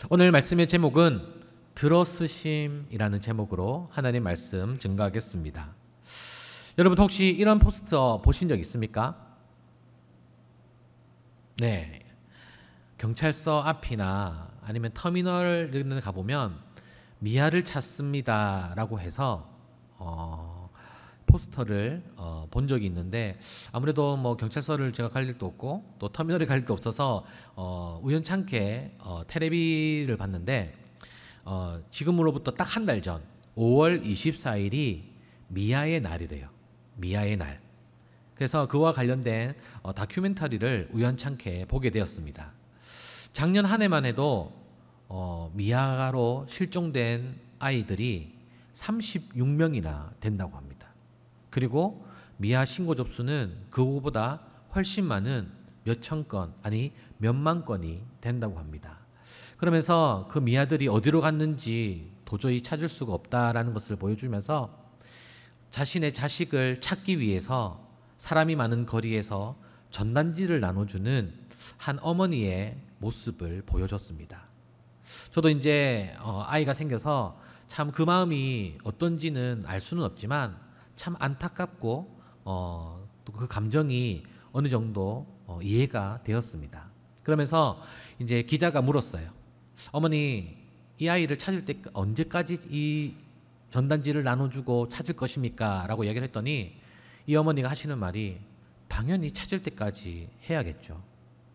오늘 말씀의 제목은 들어쓰심이라는 제목으로 하나님 말씀 증거하겠습니다. 여러분 혹시 이런 포스터 보신 적 있습니까? 네. 경찰서 앞이나 아니면 터미널 이런 데 가보면 미아를 찾습니다 라고 해서 포스터를 본 적이 있는데, 아무래도 뭐 경찰서를 제가 갈 일도 없고 또 터미널에 갈 일도 없어서 우연찮게 테레비를 봤는데, 지금으로부터 딱 한 달 전 5월 24일이 미아의 날이래요. 미아의 날. 그래서 그와 관련된 다큐멘터리를 우연찮게 보게 되었습니다. 작년 한 해만 해도 미아로 실종된 아이들이 36명이나 된다고 합니다. 그리고 미아 신고 접수는 그거보다 훨씬 많은 몇천 건, 아니 몇만 건이 된다고 합니다. 그러면서 그 미아들이 어디로 갔는지 도저히 찾을 수가 없다라는 것을 보여주면서 자신의 자식을 찾기 위해서 사람이 많은 거리에서 전단지를 나눠주는 한 어머니의 모습을 보여줬습니다. 저도 이제 아이가 생겨서 참 그 마음이 어떤지는 알 수는 없지만 참 안타깝고 또 그 감정이 어느 정도 이해가 되었습니다. 그러면서 이제 기자가 물었어요. 어머니, 이 아이를 찾을 때 언제까지 이 전단지를 나눠주고 찾을 것입니까? 라고 이야기를 했더니 이 어머니가 하시는 말이 당연히 찾을 때까지 해야겠죠.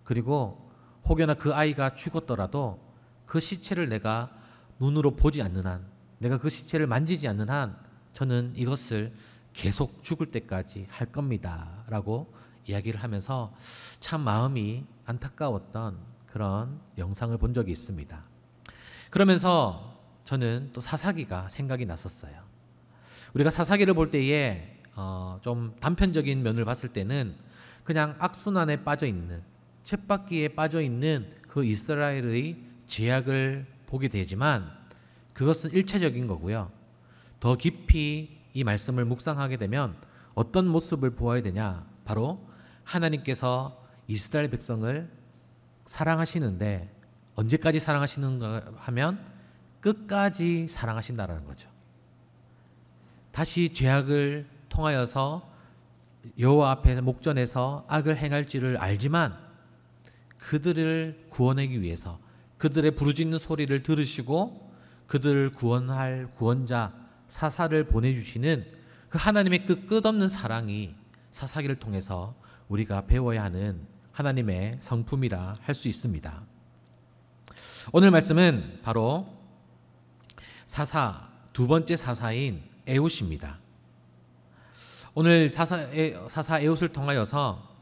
그리고 혹여나 그 아이가 죽었더라도 그 시체를 내가 눈으로 보지 않는 한, 내가 그 시체를 만지지 않는 한 저는 이것을 계속 죽을 때까지 할 겁니다 라고 이야기를 하면서 참 마음이 안타까웠던 그런 영상을 본 적이 있습니다. 그러면서 저는 또 사사기가 생각이 났었어요. 우리가 사사기를 볼 때에 좀 단편적인 면을 봤을 때는 그냥 악순환에 빠져있는, 쳇바퀴에 빠져있는 그 이스라엘의 죄악을 보게 되지만 그것은 일차적인 거고요. 더 깊이 이 말씀을 묵상하게 되면 어떤 모습을 보아야 되냐? 바로 하나님께서 이스라엘 백성을 사랑하시는데 언제까지 사랑하시는가 하면 끝까지 사랑하신다라는 거죠. 다시 죄악을 통하여서 여호와 앞에 목전에서 악을 행할지를 알지만 그들을 구원하기 위해서 그들의 부르짖는 소리를 들으시고 그들을 구원할 구원자 사사를 보내주시는 그 하나님의 그 끝없는 사랑이 사사기를 통해서 우리가 배워야 하는 하나님의 성품이라 할 수 있습니다. 오늘 말씀은 바로 두 번째 사사인 에훗입니다. 오늘 사사 에훗을 통하여서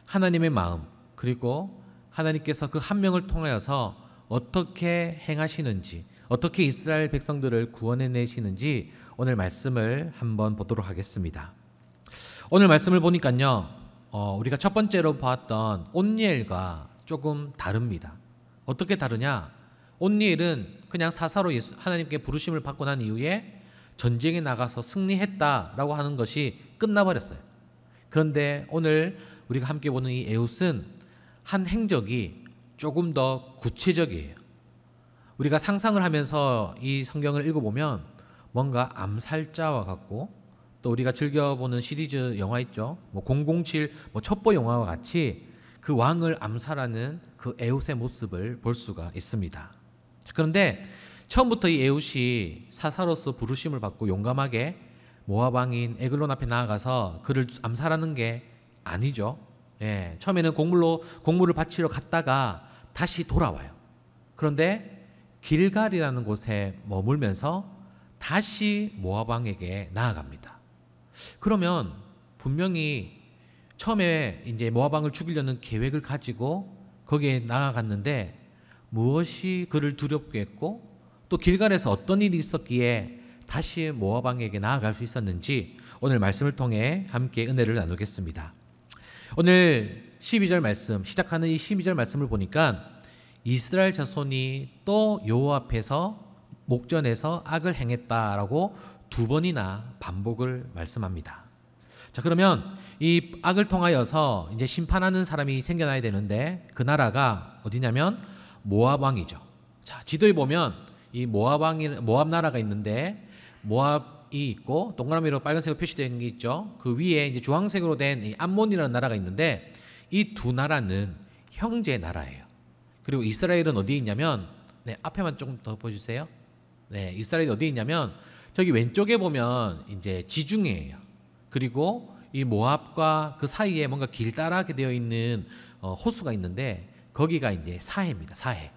하나님의 마음, 그리고 하나님께서 그 한 명을 통하여서 어떻게 행하시는지, 어떻게 이스라엘 백성들을 구원해내시는지 오늘 말씀을 한번 보도록 하겠습니다. 오늘 말씀을 보니까요, 우리가 첫 번째로 보았던 온니엘과 조금 다릅니다. 어떻게 다르냐? 온니엘은 그냥 사사로 하나님께 부르심을 받고 난 이후에 전쟁에 나가서 승리했다라고 하는 것이 끝나버렸어요. 그런데 오늘 우리가 함께 보는 이 에훗은 한 행적이 조금 더 구체적이에요. 우리가 상상을 하면서 이 성경을 읽어보면 뭔가 암살자와 같고, 또 우리가 즐겨보는 시리즈 영화 있죠. 뭐 007 첩보 영화와 같이 그 왕을 암살하는 그 에훗의 모습을 볼 수가 있습니다. 그런데 처음부터 이 에훗이 사사로서 부르심을 받고 용감하게 모압 왕인 에글론 앞에 나아가서 그를 암살하는 게 아니죠. 처음에는 곡물을 바치러 갔다가 다시 돌아와요. 그런데 길갈이라는 곳에 머물면서 다시 모압 왕에게 나아갑니다. 그러면 분명히 처음에 이제 모압 왕을 죽이려는 계획을 가지고 거기에 나아갔는데 무엇이 그를 두렵게 했고, 또 길갈에서 어떤 일이 있었기에 다시 모압 왕에게 나아갈 수 있었는지 오늘 말씀을 통해 함께 은혜를 나누겠습니다. 오늘 12절 말씀, 시작하는 이 12절 말씀을 보니까 이스라엘 자손이 또 여호와 앞에서 목전에서 악을 행했다라고 두 번이나 반복을 말씀합니다. 자, 그러면 이 악을 통하여서 이제 심판하는 사람이 생겨나야 되는데 그 나라가 어디냐면 모압 왕이죠. 자, 지도에 보면 이 모압 나라가 있는데 모압이 있고 동그라미로 빨간색으로 표시되어 게 있죠. 그 위에 이제 주황색으로 된 이 암몬이라는 나라가 있는데 이 두 나라는 형제 나라예요. 그리고 이스라엘은 어디에 있냐면 네, 앞에만 조금 더 보여주세요. 네, 이스라엘이 어디에 있냐면 저기 왼쪽에 보면 이제 지중해예요. 그리고 이 모압과 그 사이에 뭔가 길다랗게 되어 있는 호수가 있는데 거기가 이제 사해입니다. 사해.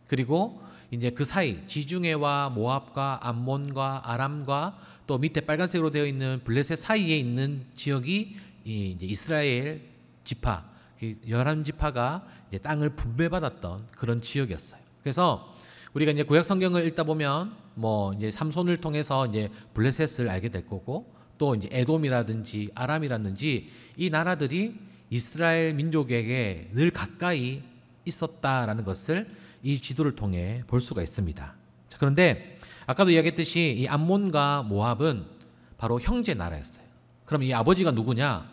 그리고 이제 그 사이 지중해와 모압과 암몬과 아람과 또 밑에 빨간색으로 되어 있는 블레셋 사이에 있는 지역이 이제 이스라엘 지파 11지파가 이제 땅을 분배받았던 그런 지역이었어요. 그래서 우리가 이제 구약 성경을 읽다 보면 뭐 이제 삼손을 통해서 이제 블레셋을 알게 될 거고 또 이제 에돔이라든지 아람이라든지 이 나라들이 이스라엘 민족에게 늘 가까이 있었다라는 것을 이 지도를 통해 볼 수가 있습니다. 자, 그런데 아까도 이야기했듯이 이 암몬과 모압은 바로 형제 나라였어요. 그럼 이 아버지가 누구냐?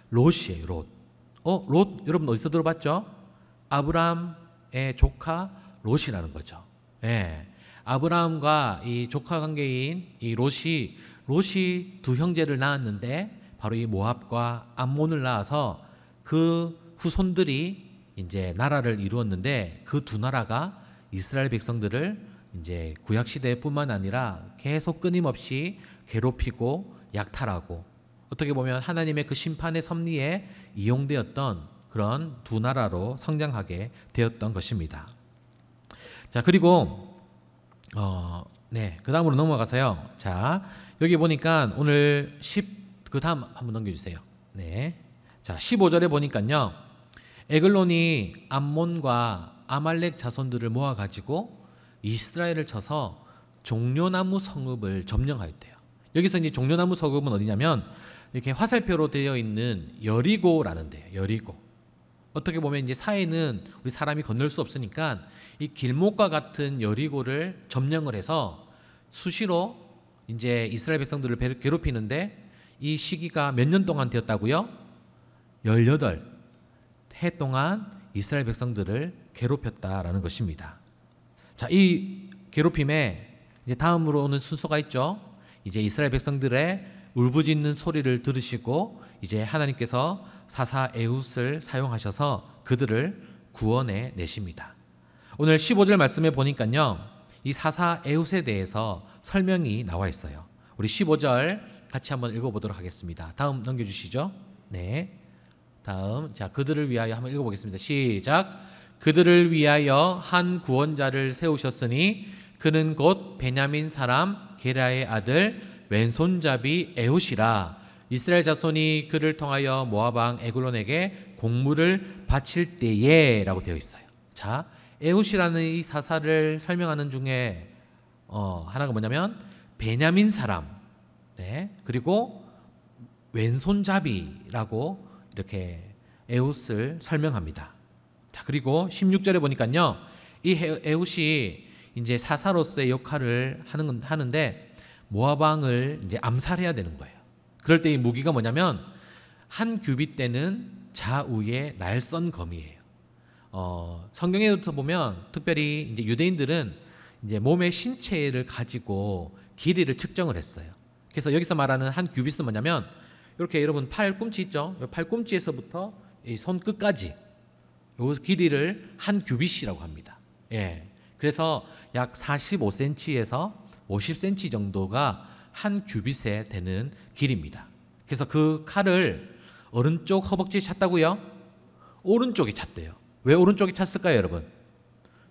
롯이에요. 롯. 롯 여러분 어디서 들어봤죠? 아브라함의 조카 롯이라는 거죠. 예. 아브라함과 이 조카 관계인 이 롯이 두 형제를 낳았는데 바로 이 모압과 암몬을 낳아서 그 후손들이 이제 나라를 이루었는데 그 두 나라가 이스라엘 백성들을 이제 구약 시대뿐만 아니라 계속 끊임없이 괴롭히고 약탈하고 어떻게 보면 하나님의 그 심판의 섭리에 이용되었던 그런 두 나라로 성장하게 되었던 것입니다. 자, 그리고 네, 그 다음으로 넘어가서요. 자, 여기 보니까 오늘 그 다음 한번 넘겨주세요. 네, 자 15절에 보니까요. 에글론이 암몬과 아말렉 자손들을 모아가지고 이스라엘을 쳐서 종려나무 성읍을 점령하였대요. 여기서 이제 종려나무 성읍은 어디냐면 이렇게 화살표로 되어 있는 여리고라는 데요. 여리고. 어떻게 보면 이제 사해는 우리 사람이 건널 수 없으니까 이 길목과 같은 여리고를 점령을 해서 수시로 이제 이스라엘 백성들을 괴롭히는데 이 시기가 몇 년 동안 되었다고요? 18해 동안 이스라엘 백성들을 괴롭혔다라는 것입니다. 자, 이 괴롭힘에 이제 다음으로 오는 순서가 있죠. 이제 이스라엘 백성들의 울부짖는 소리를 들으시고 이제 하나님께서 사사 에훗을 사용하셔서 그들을 구원해 내십니다. 오늘 15절 말씀에 보니까요. 이 사사 에훗에 대해서 설명이 나와 있어요. 우리 15절 같이 한번 읽어보도록 하겠습니다. 다음 넘겨주시죠. 네, 다음 자 그들을 위하여 한번 읽어보겠습니다. 시작. 그들을 위하여 한 구원자를 세우셨으니 그는 곧 베냐민 사람 게라의 아들 왼손잡이 에훗이라. 이스라엘 자손이 그를 통하여 모압 왕 에글론에게 공물을 바칠 때에 라고 되어 있어요. 자, 에훗이라는 이 사사를 설명하는 중에 하나가 뭐냐면 베냐민 사람, 네, 그리고 왼손잡이라고 이렇게 에훗을 설명합니다. 자, 그리고 16절에 보니까요, 이 에훗이 이제 사사로서의 역할을 하는데 모압 왕을 이제 암살해야 되는 거예요. 그럴 때 이 무기가 뭐냐면 한 규빗대는 좌우의 날선 검이에요. 성경에부터 보면 특별히 이제 유대인들은 이제 몸의 신체를 가지고 길이를 측정을 했어요. 그래서 여기서 말하는 한 규빗은 뭐냐면 이렇게 여러분 팔꿈치 있죠? 팔꿈치에서부터 이 손끝까지 요 길이를 한 규빗이라고 합니다. 예. 그래서 약 45cm에서 50cm 정도가 한 규빗에 되는 길입니다. 그래서 그 칼을 오른쪽 허벅지에 찼다고요? 오른쪽에 찼대요. 왜 오른쪽에 찼을까요, 여러분?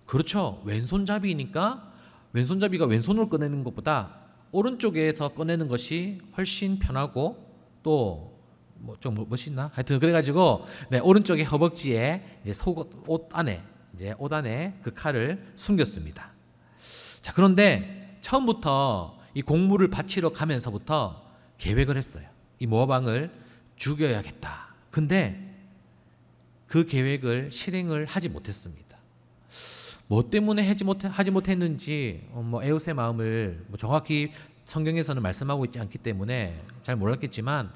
그렇죠. 왼손잡이니까 왼손잡이가 왼손으로 꺼내는 것보다 오른쪽에서 꺼내는 것이 훨씬 편하고 또 뭐 좀 멋있나? 하여튼 그래가지고 네, 오른쪽에 허벅지에 이제 옷 안에 그 칼을 숨겼습니다. 자, 그런데 처음부터 이 공물을 바치러 가면서부터 계획을 했어요. 이 모압 왕을 죽여야겠다. 근데 그 계획을 실행을 하지 못했습니다. 뭐 때문에 하지 못했는지 뭐 에훗의 마음을 뭐 정확히 성경에서는 말씀하고 있지 않기 때문에 잘 몰랐겠지만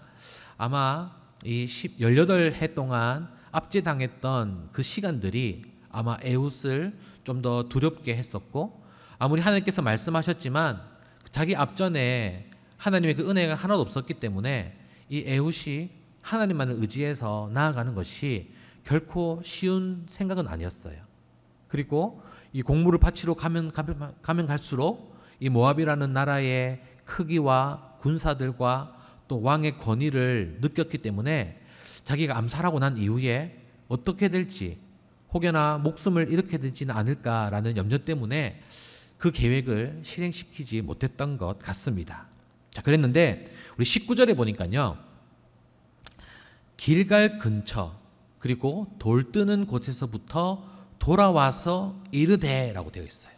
아마 이 18해 동안 압제당했던 그 시간들이 아마 에훗을 좀 더 두렵게 했었고, 아무리 하나님께서 말씀하셨지만 자기 앞전에 하나님의 그 은혜가 하나도 없었기 때문에 이 에훗이 하나님만을 의지해서 나아가는 것이 결코 쉬운 생각은 아니었어요. 그리고 이 곡물을 바치러 가면 갈수록 이 모압이라는 나라의 크기와 군사들과 또 왕의 권위를 느꼈기 때문에 자기가 암살하고 난 이후에 어떻게 될지, 혹여나 목숨을 잃게 되지는 않을까라는 염려 때문에 그 계획을 실행시키지 못했던 것 같습니다. 자, 그랬는데 우리 19절에 보니까요, 길갈 근처 그리고 돌 뜨는 곳에서부터 돌아와서 이르되라고 되어 있어요.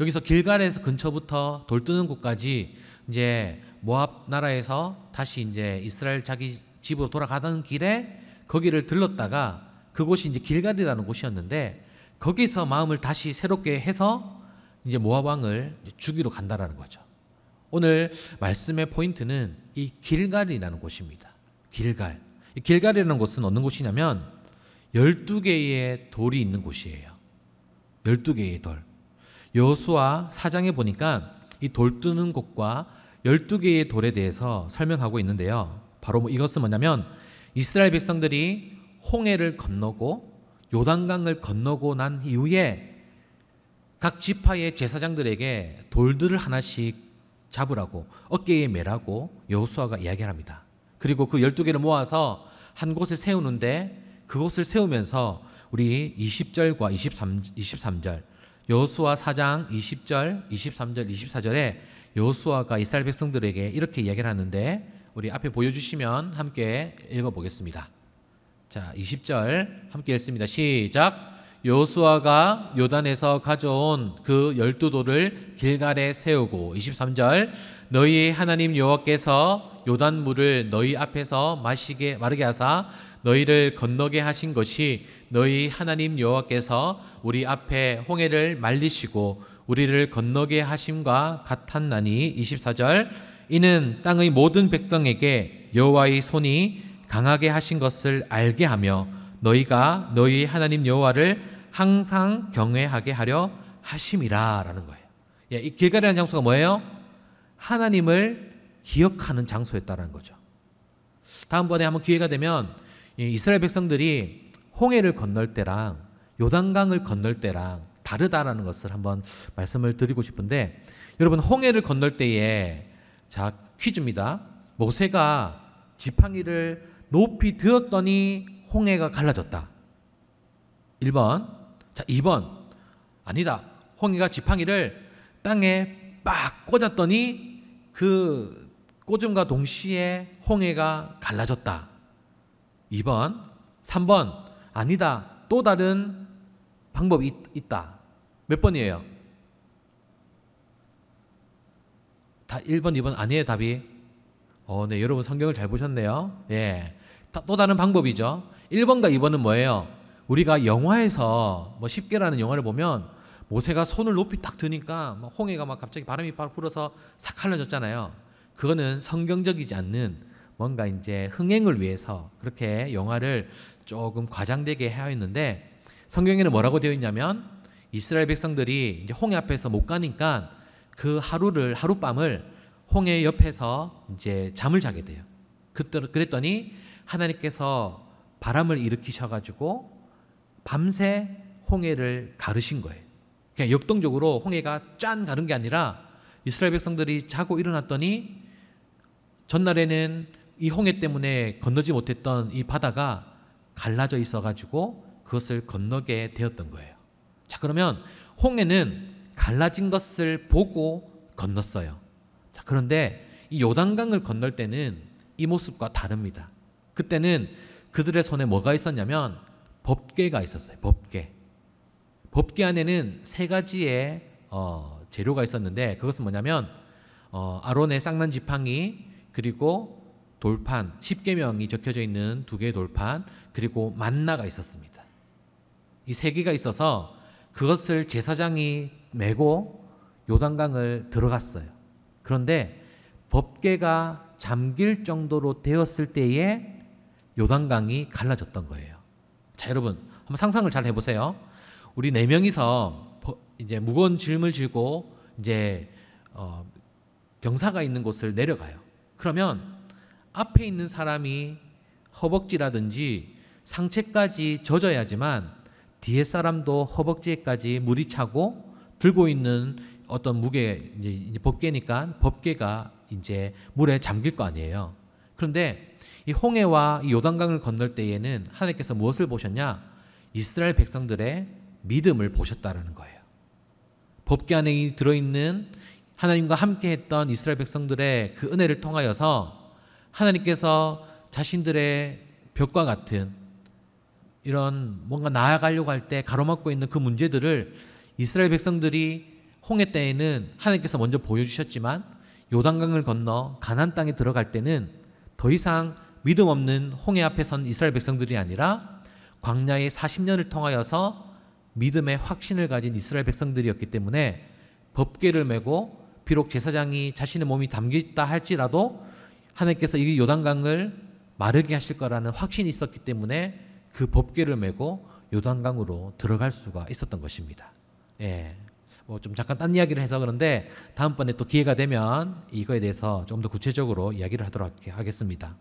여기서 길갈에서 근처부터 돌 뜨는 곳까지 이제 모압 나라에서 다시 이제 이스라엘 자기 집으로 돌아가던 길에 거기를 들렀다가 그곳이 이제 길갈이라는 곳이었는데 거기서 마음을 다시 새롭게 해서 이제 모압 왕을 죽이러 간다라는 거죠. 오늘 말씀의 포인트는 이 길갈이라는 곳입니다. 길갈. 이 길갈이라는 곳은 어느 곳이냐면 12개의 돌이 있는 곳이에요. 12개의 돌. 여호수아 4장에 보니까 이 돌 뜨는 곳과 12개의 돌에 대해서 설명하고 있는데요. 바로 이것은 뭐냐면 이스라엘 백성들이 홍해를 건너고 요단강을 건너고 난 이후에 각 지파의 제사장들에게 돌들을 하나씩 잡으라고 어깨에 매라고 여호수아가 이야기를 합니다. 그리고 그 12개를 모아서 한 곳에 세우는데 그곳을 세우면서 우리 20절과 23절 여호수아 4장 20절, 23절, 24절에 여호수아가 이스라엘 백성들에게 이렇게 이야기를 하는데 우리 앞에 보여주시면 함께 읽어보겠습니다. 자, 20절 함께 읽습니다. 시작. 여호수아가 요단에서 가져온 그 12돌을 길갈에 세우고 23절 너희 하나님 여호와께서 요단물을 너희 앞에서 마르게 하사 너희를 건너게 하신 것이 너희 하나님 여호와께서 우리 앞에 홍해를 말리시고 우리를 건너게 하심과 같았나니 24절 이는 땅의 모든 백성에게 여호와의 손이 강하게 하신 것을 알게 하며 너희가 너희 하나님 여호와를 항상 경외하게 하려 하심이라 라는 거예요. 예, 이 길갈이라는 장소가 뭐예요? 하나님을 기억하는 장소였다는 거죠. 다음번에 한번 기회가 되면 이스라엘 백성들이 홍해를 건널 때랑 요단강을 건널 때랑 다르다라는 것을 한번 말씀을 드리고 싶은데, 여러분 홍해를 건널 때에 자 퀴즈입니다. 모세가 지팡이를 높이 들었더니 홍해가 갈라졌다. 1번. 자 2번. 아니다. 홍해가 지팡이를 땅에 빡 꽂았더니 그 꽂음과 동시에 홍해가 갈라졌다. 2번. 3번. 아니다. 또 다른 방법이 있다. 몇 번이에요? 다 1번, 2번 아니에요, 답이? 네, 여러분 성경을 잘 보셨네요. 예. 또 다른 방법이죠. 1번과 2번은 뭐예요? 우리가 영화에서 뭐 10개라는 영화를 보면 모세가 손을 높이 딱 드니까 막 홍해가 막 갑자기 바람이 팍 불어서 싹 갈라졌잖아요. 그거는 성경적이지 않는 뭔가 이제 흥행을 위해서 그렇게 영화를 조금 과장되게 하였는데, 성경에는 뭐라고 되어 있냐면 이스라엘 백성들이 이제 홍해 앞에서 못 가니까 그 하룻밤을 홍해 옆에서 이제 잠을 자게 돼요. 그랬더니 하나님께서 바람을 일으키셔가지고 밤새 홍해를 가르신 거예요. 그냥 역동적으로 홍해가 짠 가른 게 아니라 이스라엘 백성들이 자고 일어났더니 전날에는 이 홍해 때문에 건너지 못했던 이 바다가 갈라져 있어가지고 그것을 건너게 되었던 거예요. 자, 그러면 홍해는 갈라진 것을 보고 건넜어요. 자, 그런데 이 요단강을 건널 때는 이 모습과 다릅니다. 그때는 그들의 손에 뭐가 있었냐면 법궤가 있었어요. 법궤 안에는 세 가지의 재료가 있었는데 그것은 뭐냐면 아론의 쌍난 지팡이, 그리고 돌판, 십계명이 적혀져 있는 2개의 돌판, 그리고 만나가 있었습니다. 이 3개가 있어서 그것을 제사장이 메고 요단강을 들어갔어요. 그런데 법궤가 잠길 정도로 되었을 때에 요단강이 갈라졌던 거예요. 자, 여러분 한번 상상을 잘 해보세요. 우리 네 명이서 이제 무거운 짐을 지고 이제 경사가 있는 곳을 내려가요. 그러면 앞에 있는 사람이 허벅지라든지 상체까지 젖어야지만 뒤에 사람도 허벅지에까지 물이 차고 들고 있는 어떤 무게, 이제 법궤니까 법궤가 이제 물에 잠길 거 아니에요. 그런데 이 홍해와 이 요단강을 건널 때에는 하나님께서 무엇을 보셨냐? 이스라엘 백성들의 믿음을 보셨다라는 거예요. 법궤 안에 들어있는 하나님과 함께 했던 이스라엘 백성들의 그 은혜를 통하여서 하나님께서 자신들의 벽과 같은 이런 뭔가 나아가려고 할 때 가로막고 있는 그 문제들을 이스라엘 백성들이 홍해 때에는 하나님께서 먼저 보여주셨지만 요단강을 건너 가나안 땅에 들어갈 때는 더 이상 믿음 없는 홍해 앞에 선 이스라엘 백성들이 아니라 광야의 40년을 통하여서 믿음의 확신을 가진 이스라엘 백성들이었기 때문에 법궤를 메고 비록 제사장이 자신의 몸이 담겼다 할지라도 하나님께서 이 요단강을 마르게 하실 거라는 확신이 있었기 때문에 그 법궤를 메고 요단강으로 들어갈 수가 있었던 것입니다. 예. 뭐 좀 잠깐 딴 이야기를 해서 그런데 다음번에 또 기회가 되면 이거에 대해서 좀 더 구체적으로 이야기를 하도록 하겠습니다.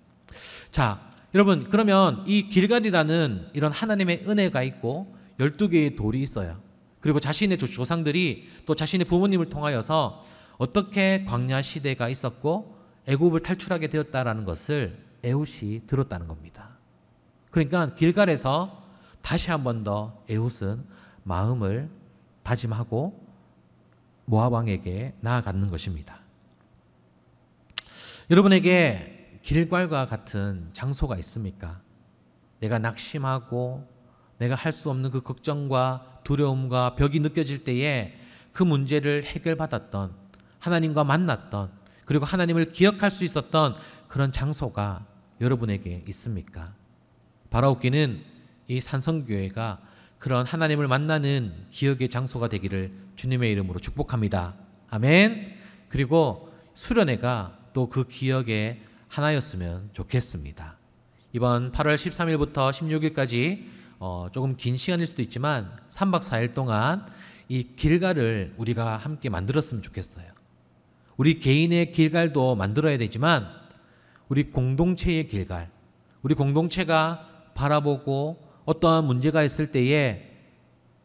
자, 여러분, 그러면 이 길갈이라는 이런 하나님의 은혜가 있고 12개의 돌이 있어요. 그리고 자신의 조상들이 또 자신의 부모님을 통하여서 어떻게 광야 시대가 있었고 애굽을 탈출하게 되었다라는 것을 에훗이 들었다는 겁니다. 그러니까 길갈에서 다시 한 번 더 에훗은 마음을 다짐하고 모압 왕에게 나아가는 것입니다. 여러분에게 길갈과 같은 장소가 있습니까? 내가 낙심하고 내가 할 수 없는 그 걱정과 두려움과 벽이 느껴질 때에 그 문제를 해결받았던, 하나님과 만났던, 그리고 하나님을 기억할 수 있었던 그런 장소가 여러분에게 있습니까? 바라옵기는 이 산성교회가 그런 하나님을 만나는 기억의 장소가 되기를 주님의 이름으로 축복합니다. 아멘. 그리고 수련회가 또 그 기억의 하나였으면 좋겠습니다. 이번 8월 13일부터 16일까지 조금 긴 시간일 수도 있지만 3박 4일 동안 이 길갈을 우리가 함께 만들었으면 좋겠어요. 우리 개인의 길갈도 만들어야 되지만 우리 공동체의 길갈, 우리 공동체가 바라보고 어떠한 문제가 있을 때에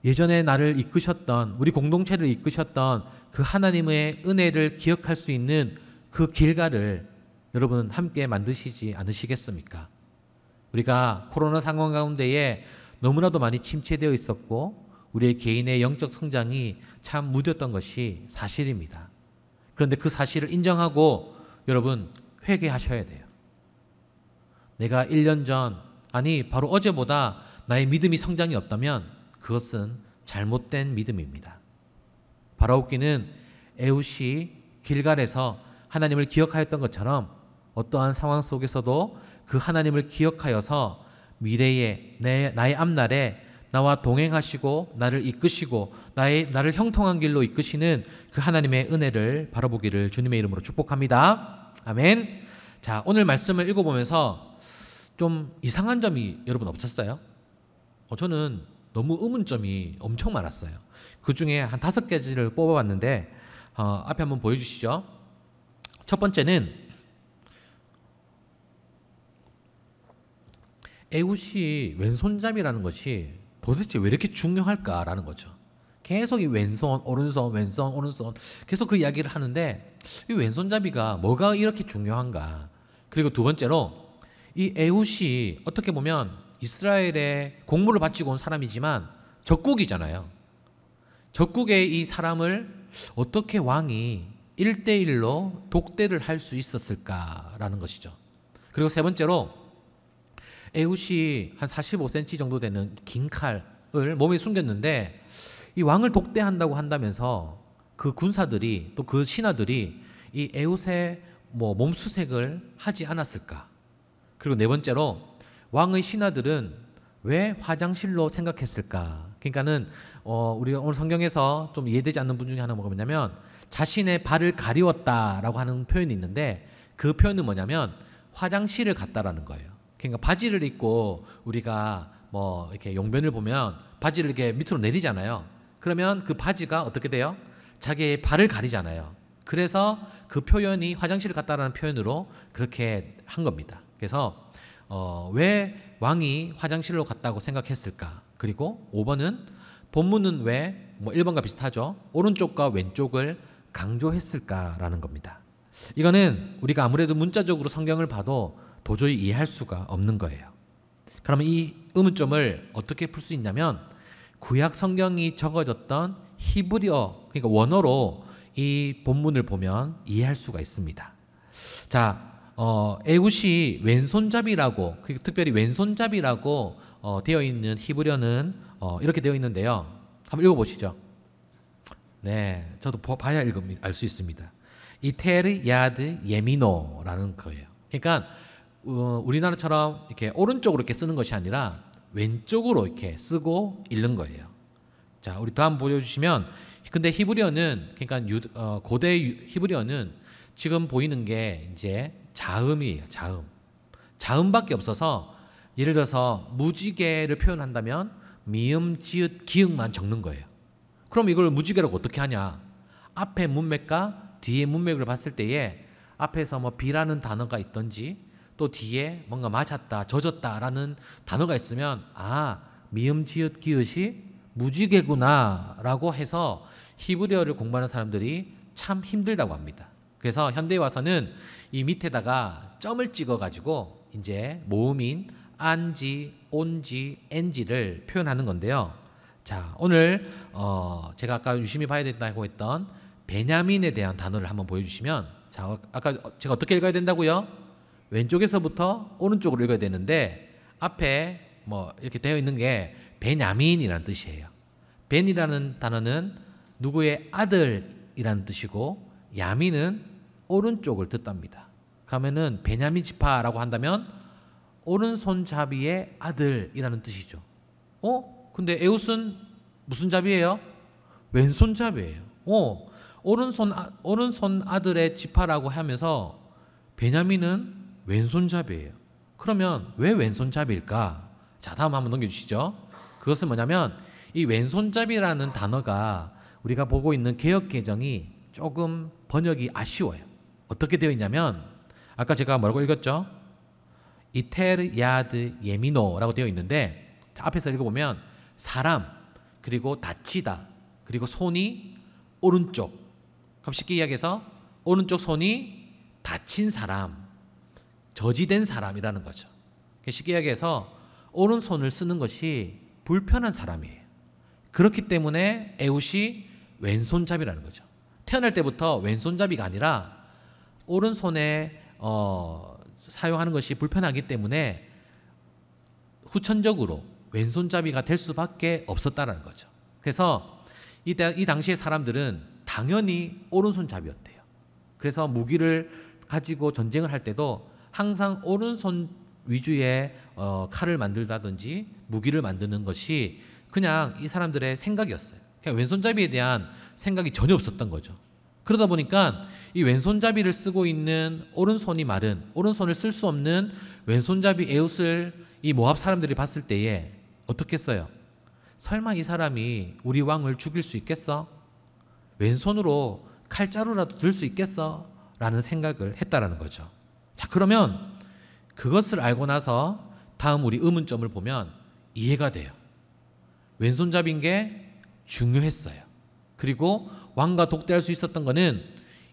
예전에 나를 이끄셨던, 우리 공동체를 이끄셨던 그 하나님의 은혜를 기억할 수 있는 그 길갈을 여러분 함께 만드시지 않으시겠습니까? 우리가 코로나 상황 가운데에 너무나도 많이 침체되어 있었고 우리의 개인의 영적 성장이 참 무뎠던 것이 사실입니다. 그런데 그 사실을 인정하고 여러분 회개하셔야 돼요. 내가 1년 전, 아니 바로 어제보다 나의 믿음이 성장이 없다면 그것은 잘못된 믿음입니다. 바라옵기는 에훗이 길갈에서 하나님을 기억하였던 것처럼 어떠한 상황 속에서도 그 하나님을 기억하여서 미래에 나의 앞날에 나와 동행하시고 나를 이끄시고 나를 형통한 길로 이끄시는 그 하나님의 은혜를 바라보기를 주님의 이름으로 축복합니다. 아멘. 자, 오늘 말씀을 읽어보면서 좀 이상한 점이 여러분 없었어요? 저는 너무 의문점이 엄청 많았어요. 그 중에 한 5가지를 뽑아봤는데 앞에 한번 보여주시죠. 첫 번째는 에훗이 왼손잡이라는 것이 도대체 왜 이렇게 중요할까라는 거죠. 계속 이 왼손, 오른손, 왼손, 오른손 계속 그 이야기를 하는데 이 왼손잡이가 뭐가 이렇게 중요한가. 그리고 두 번째로 이 에훗이 어떻게 보면 이스라엘의 공물을 바치고 온 사람이지만 적국이잖아요. 적국의 이 사람을 어떻게 왕이 1대1로 독대를 할 수 있었을까라는 것이죠. 그리고 세 번째로 에훗이 한 45cm 정도 되는 긴 칼을 몸에 숨겼는데 이 왕을 독대한다고 한다면서 그 군사들이 또 그 신하들이 이 에훗의 몸수색을 하지 않았을까. 그리고 네 번째로 왕의 신하들은 왜 화장실로 생각했을까. 그러니까는 우리가 오늘 성경에서 좀 이해되지 않는 분 중에 하나가 뭐냐면 자신의 발을 가리웠다라고 하는 표현이 있는데 그 표현은 뭐냐면 화장실을 갔다라는 거예요. 그러니까 바지를 입고 우리가 뭐 이렇게 용변을 보면 바지를 이렇게 밑으로 내리잖아요. 그러면 그 바지가 어떻게 돼요? 자기의 발을 가리잖아요. 그래서 그 표현이 화장실을 갔다라는 표현으로 그렇게 한 겁니다. 그래서 왜 왕이 화장실로 갔다고 생각했을까? 그리고 5번은 본문은 왜 뭐 1번과 비슷하죠. 오른쪽과 왼쪽을 강조했을까라는 겁니다. 이거는 우리가 아무래도 문자적으로 성경을 봐도 도저히 이해할 수가 없는 거예요. 그러면 이 의문점을 어떻게 풀 수 있냐면 구약 성경이 적어졌던 히브리어, 그러니까 원어로 이 본문을 보면 이해할 수가 있습니다. 자, 에훗이 왼손잡이라고, 특별히 왼손잡이라고 되어 있는 히브리어는 이렇게 되어 있는데요. 한번 읽어보시죠. 네, 저도 봐야 알 수 있습니다. 이테르 야드 예미노라는 거예요. 그러니까 우리나라처럼 이렇게 오른쪽으로 이렇게 쓰는 것이 아니라 왼쪽으로 이렇게 쓰고 읽는 거예요. 자, 우리 다음 보여주시면, 근데 히브리어는, 그러니까 고대 히브리어는 지금 보이는 게 이제 자음이에요. 자음밖에 없어서, 예를 들어서 무지개를 표현한다면 미음, 지읒, 기역만 적는 거예요. 그럼 이걸 무지개라고 어떻게 하냐? 앞에 문맥과 뒤에 문맥을 봤을 때에 앞에서 뭐 비라는 단어가 있던지 또 뒤에 뭔가 맞았다, 젖었다라는 단어가 있으면 미음, 지읒, 기읒이 무지개구나 라고 해서 히브리어를 공부하는 사람들이 참 힘들다고 합니다. 그래서 현대에 와서는 이 밑에다가 점을 찍어 가지고 이제 모음인 안지, 온지, 엔지를 표현하는 건데요. 자, 오늘 제가 아까 유심히 봐야 된다고 했던 베냐민에 대한 단어를 한번 보여주시면, 자, 아까 제가 어떻게 읽어야 된다고요? 왼쪽에서부터 오른쪽으로 읽어야 되는데 앞에 뭐 이렇게 되어 있는 게 베냐민이라는 뜻이에요. 벤이라는 단어는 누구의 아들이라는 뜻이고 야민은 오른쪽을 뜻합니다. 그러면은 베냐민 지파라고 한다면 오른손잡이의 아들이라는 뜻이죠. 근데 에훗은 무슨 잡이에요? 왼손잡이에요. 오른손 아들의 지파라고 하면서 베냐민은 왼손잡이에요. 그러면 왜 왼손잡이일까? 자, 다음 한번 넘겨주시죠. 그것은 뭐냐면 이 왼손잡이라는 단어가 우리가 보고 있는 개역개정이 조금 번역이 아쉬워요. 어떻게 되어 있냐면 아까 제가 뭐라고 읽었죠? 이테르 야드 예미노라고 되어 있는데 앞에서 읽어보면 사람, 그리고 다치다, 그리고 손이 오른쪽. 그럼 쉽게 이야기해서 오른쪽 손이 다친 사람, 저지된 사람이라는 거죠. 쉽게 이야기해서 오른손을 쓰는 것이 불편한 사람이에요. 그렇기 때문에 에훗이 왼손잡이라는 거죠. 태어날 때부터 왼손잡이가 아니라 오른손에 사용하는 것이 불편하기 때문에 후천적으로 왼손잡이가 될 수밖에 없었다는 거죠. 그래서 이 당시의 사람들은 당연히 오른손잡이였대요. 그래서 무기를 가지고 전쟁을 할 때도 항상 오른손 위주의 칼을 만들다든지 무기를 만드는 것이 그냥 이 사람들의 생각이었어요. 그냥 왼손잡이에 대한 생각이 전혀 없었던 거죠. 그러다 보니까 이 왼손잡이를 쓰고 있는 오른손이 마른, 오른손을 쓸 수 없는 왼손잡이 에훗을 이 모압 사람들이 봤을 때에 어떻게 했어요? 설마 이 사람이 우리 왕을 죽일 수 있겠어? 왼손으로 칼자루라도 들 수 있겠어? 라는 생각을 했다라는 거죠. 자, 그러면 그것을 알고 나서 다음 우리 의문점을 보면 이해가 돼요. 왼손잡이인 게 중요했어요. 그리고 왕과 독대할 수 있었던 거는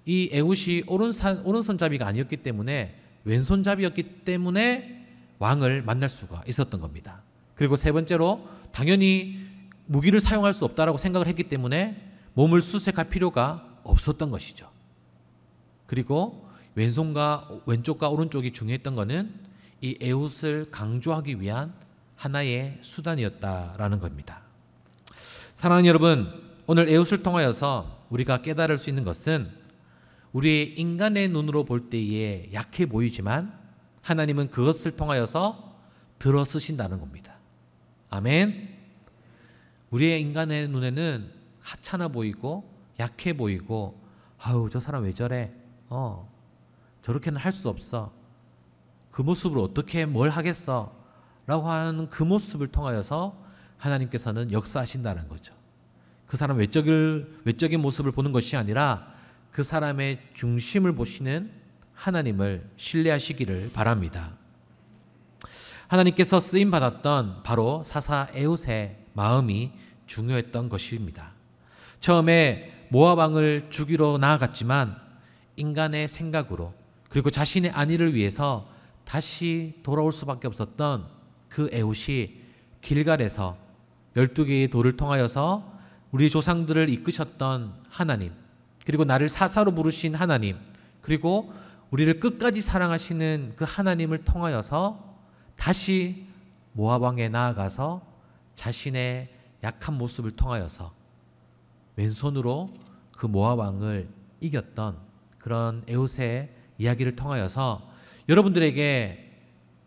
이 에훗이 오른손잡이가 아니었기 때문에 왼손잡이였기 때문에 왕을 만날 수가 있었던 겁니다. 그리고 세 번째로 당연히 무기를 사용할 수 없다라고 생각을 했기 때문에 몸을 수색할 필요가 없었던 것이죠. 그리고 왼쪽과 오른쪽이 중요했던 것은 이 에훗을 강조하기 위한 하나의 수단이었다라는 겁니다. 사랑하는 여러분, 오늘 에훗을 통하여서 우리가 깨달을 수 있는 것은 우리의 인간의 눈으로 볼 때에 약해 보이지만 하나님은 그것을 통하여서 들어 쓰신다는 겁니다. 아멘. 우리의 인간의 눈에는 하찮아 보이고 약해 보이고 아우 저 사람 왜 저래? 저렇게는 할 수 없어. 그 모습으로 어떻게 뭘 하겠어? 라고 하는 그 모습을 통하여서 하나님께서는 역사하신다는 거죠. 그 사람 외적인 모습을 보는 것이 아니라 그 사람의 중심을 보시는 하나님을 신뢰하시기를 바랍니다. 하나님께서 쓰임받았던 바로 사사 에웃의 마음이 중요했던 것입니다. 처음에 모압 왕을 죽이러 나아갔지만 인간의 생각으로 그리고 자신의 안위를 위해서 다시 돌아올 수밖에 없었던 그 에웃이 길갈에서 12개의 돌을 통하여서 우리 조상들을 이끄셨던 하나님, 그리고 나를 사사로 부르신 하나님, 그리고 우리를 끝까지 사랑하시는 그 하나님을 통하여서 다시 모압 왕에 나아가서 자신의 약한 모습을 통하여서 왼손으로 그 모압 왕을 이겼던 그런 에웃의 이야기를 통하여서 여러분들에게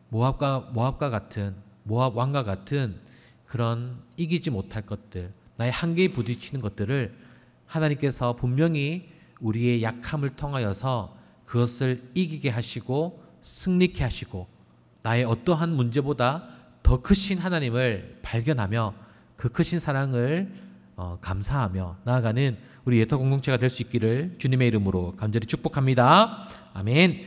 모압 왕과 같은 그런 이기지 못할 것들, 나의 한계에 부딪히는 것들을 하나님께서 분명히 우리의 약함을 통하여서 그것을 이기게 하시고 승리케 하시고 나의 어떠한 문제보다 더 크신 하나님을 발견하며 그 크신 사랑을 감사하며 나아가는 우리 예터 공동체가 될 수 있기를 주님의 이름으로 간절히 축복합니다. 아멘.